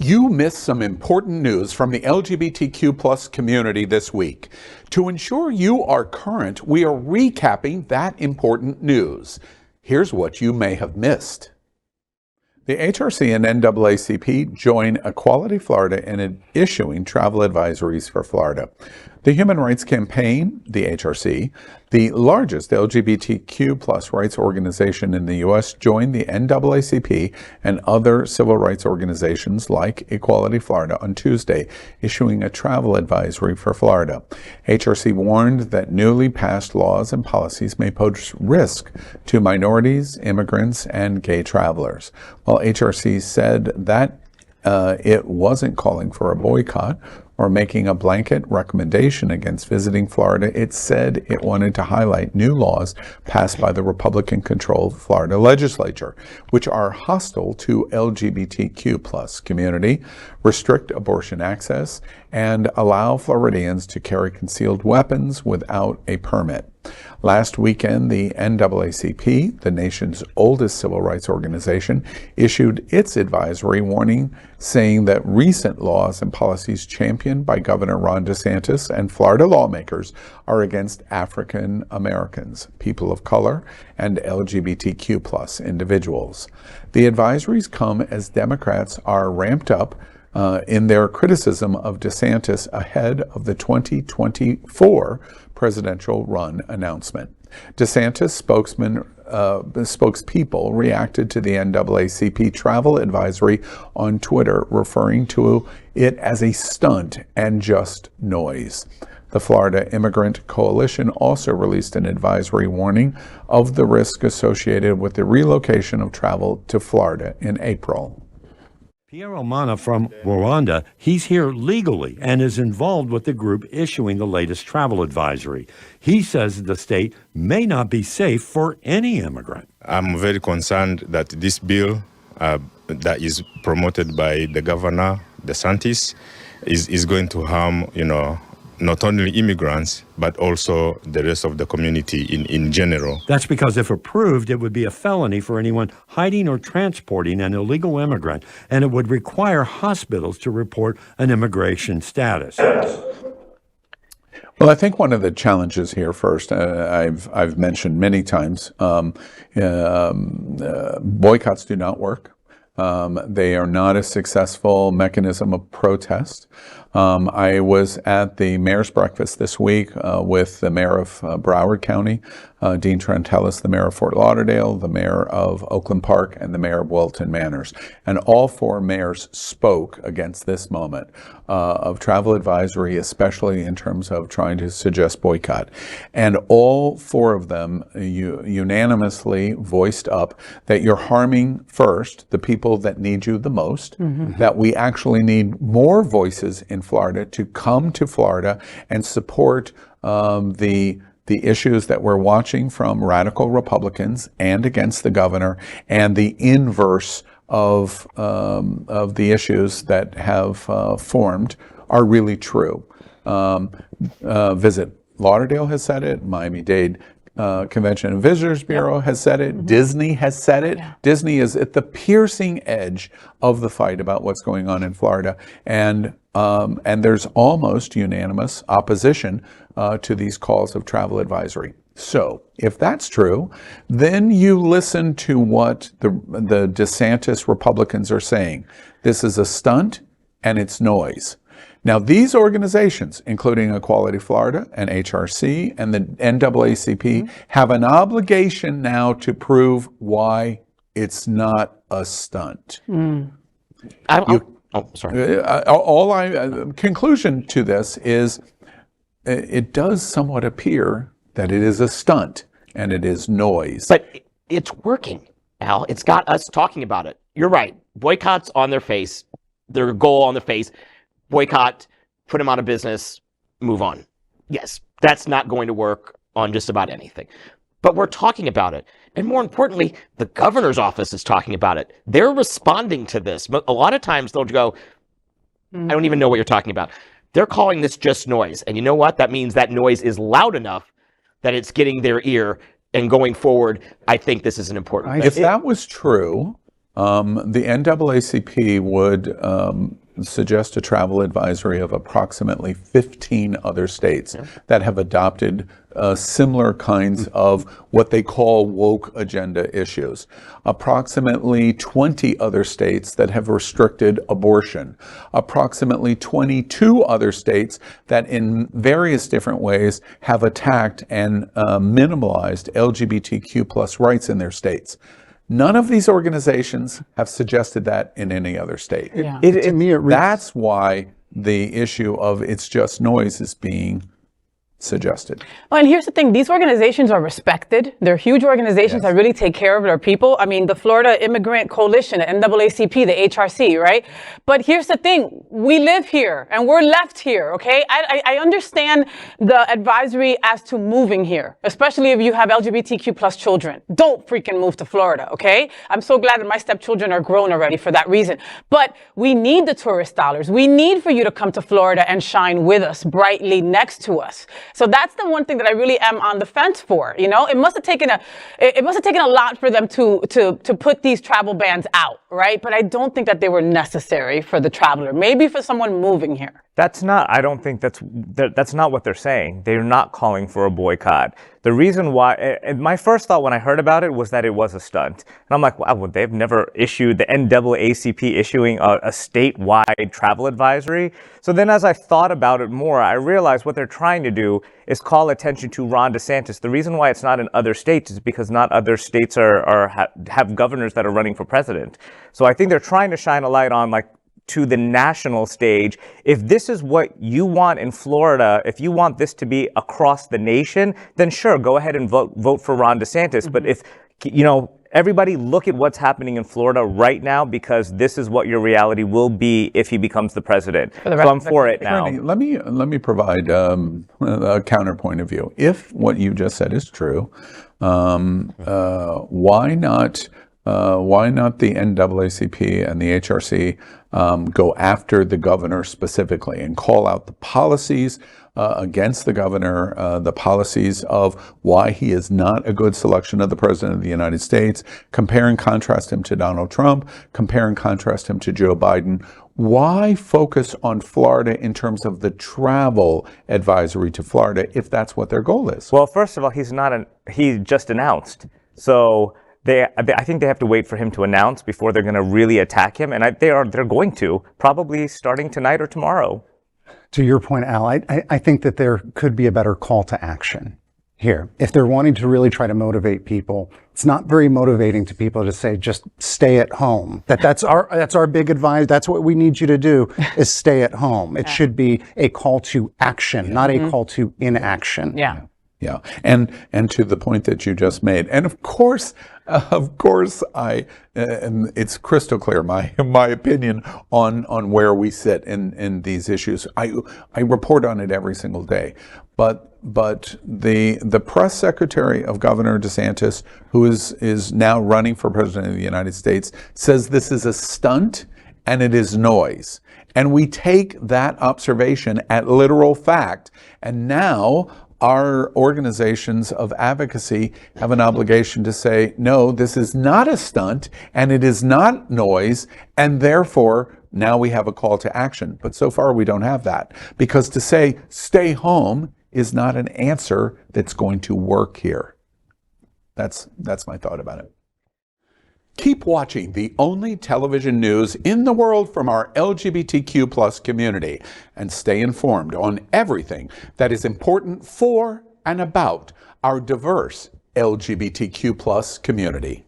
You missed some important news from the LGBTQ plus community this week. To ensure you are current, we are recapping that important news. Here's what you may have missed. The HRC and NAACP join Equality Florida in issuing travel advisories for Florida. The Human Rights Campaign, the HRC, the largest LGBTQ plus rights organization in the U.S., joined the NAACP and other civil rights organizations like Equality Florida on Tuesday, issuing a travel advisory for Florida. HRC warned that newly passed laws and policies may pose risk to minorities, immigrants, and gay travelers. While HRC said that it wasn't calling for a boycott or making a blanket recommendation against visiting Florida, it said it wanted to highlight new laws passed by the Republican-controlled Florida legislature, which are hostile to LGBTQ plus community, restrict abortion access, and allow Floridians to carry concealed weapons without a permit. Last weekend, the NAACP, the nation's oldest civil rights organization, issued its advisory warning, saying that recent laws and policies championed by Governor Ron DeSantis and Florida lawmakers are against African Americans, people of color, and LGBTQ plus individuals. The advisories come as Democrats are ramped up in their criticism of DeSantis ahead of the 2024 presidential run announcement. DeSantis spokespeople reacted to the NAACP travel advisory on Twitter, referring to it as a stunt and just noise. The Florida Immigrant Coalition also released an advisory warning of the risk associated with the relocation of travel to Florida in April. Pierre Omana from Rwanda, he's here legally and is involved with the group issuing the latest travel advisory. He says the state may not be safe for any immigrant. I'm very concerned that this bill that is promoted by the governor, DeSantis, is going to harm, not only immigrants, but also the rest of the community in general. That's because if approved, it would be a felony for anyone hiding or transporting an illegal immigrant, and it would require hospitals to report an immigration status. Well, I think one of the challenges here first, I've mentioned many times, boycotts do not work. They are not a successful mechanism of protest. I was at the mayor's breakfast this week with the mayor of Broward County, Dean Trantelis, the mayor of Fort Lauderdale, the mayor of Oakland Park, and the mayor of Wilton Manors. And all four mayors spoke against this moment of travel advisory, especially in terms of trying to suggest boycott. And all four of them unanimously voiced up that you're harming, first, the people that need you the most, that we actually need more voices in Florida to come to Florida and support the issues that we're watching from radical Republicans and against the governor, and the inverse of the issues that have formed are really true. Visit Lauderdale has said it. Miami-Dade Convention and Visitors Bureau has said it. Disney has said it. Yeah. Disney is at the piercing edge of the fight about what's going on in Florida, and there's almost unanimous opposition to these calls of travel advisory. So if that's true, then you listen to what the DeSantis Republicans are saying. This is a stunt and it's noise. Now, these organizations, including Equality Florida and HRC and the NAACP, have an obligation now to prove why it's not a stunt. Conclusion to this is it does somewhat appear that it is a stunt and it is noise. But it's working, Al. It's got us talking about it. You're right. Boycotts on their face, their goal on their face. Boycott, put them out of business, move on. Yes, that's not going to work on just about anything. But we're talking about it. And more importantly, the governor's office is talking about it. They're responding to this. A lot of times they'll go, I don't even know what you're talking about. They're calling this just noise. And you know what? That means that noise is loud enough that it's getting their ear. And going forward, I think this is an important thing. If that was true, The NAACP would suggest a travel advisory of approximately 15 other states that have adopted similar kinds of what they call woke agenda issues. Approximately 20 other states that have restricted abortion. Approximately 22 other states that in various different ways have attacked and minimalized LGBTQ plus rights in their states. None of these organizations have suggested that in any other state. Yeah. That's why the issue of it's just noise is being suggested. Well, and here's the thing. These organizations are respected. They're huge organizations that really take care of their people. I mean, the Florida Immigrant Coalition, the NAACP, the HRC, right? But here's the thing. We live here and we're left here, okay? I understand the advisory as to moving here, especially if you have LGBTQ plus children. Don't freaking move to Florida, okay? I'm so glad that my stepchildren are grown already for that reason. But we need the tourist dollars. We need for you to come to Florida and shine with us, brightly next to us. So that's the one thing that I really am on the fence for. You know, it must have taken a lot for them to put these travel bans out, right? But I don't think that they were necessary for the traveler. Maybe for someone moving here. I don't think that's not what they're saying. They're not calling for a boycott. The reason why, my first thought when I heard about it was that it was a stunt. And I'm like, wow, well, they've never issued, the NAACP issuing a statewide travel advisory. So then as I thought about it more, I realized what they're trying to do is call attention to Ron DeSantis. The reason why it's not in other states is because not other states have governors that are running for president. So I think they're trying to shine a light on, like, to the national stage. If this is what you want in Florida, if you want this to be across the nation, then sure, go ahead and vote for Ron DeSantis. But if, you know, everybody look at what's happening in Florida right now, because this is what your reality will be if he becomes the president. So I'm for it now. Randy, let me provide a counterpoint of view. If what you just said is true, why not the NAACP and the HRC go after the governor specifically and call out the policies against the governor, the policies of why he is not a good selection of the president of the United States, compare and contrast him to Donald Trump, compare and contrast him to Joe Biden. Why focus on Florida in terms of the travel advisory to Florida if that's what their goal is? Well, first of all, he just announced. So I think they have to wait for him to announce before they're going to really attack him, and they're going to, probably starting tonight or tomorrow. To your point, Al, I think that there could be a better call to action here. If they're wanting to really try to motivate people, it's not very motivating to people to say, just stay at home. That's our big advice. That's what we need you to do, is stay at home. It should be a call to action, not a call to inaction. Yeah. Yeah, and to the point that you just made, and of course, and it's crystal clear my opinion on where we sit in these issues. I report on it every single day, but the press secretary of Governor DeSantis, who is now running for president of the United States, says this is a stunt and it is noise. And we take that observation at literal fact, and now our organizations of advocacy have an obligation to say, no, this is not a stunt and it is not noise, and therefore now we have a call to action. But so far we don't have that, because to say stay home is not an answer that's going to work here. That's my thought about it. Keep watching the only television news in the world from our LGBTQ plus community, and stay informed on everything that is important for and about our diverse LGBTQ plus community.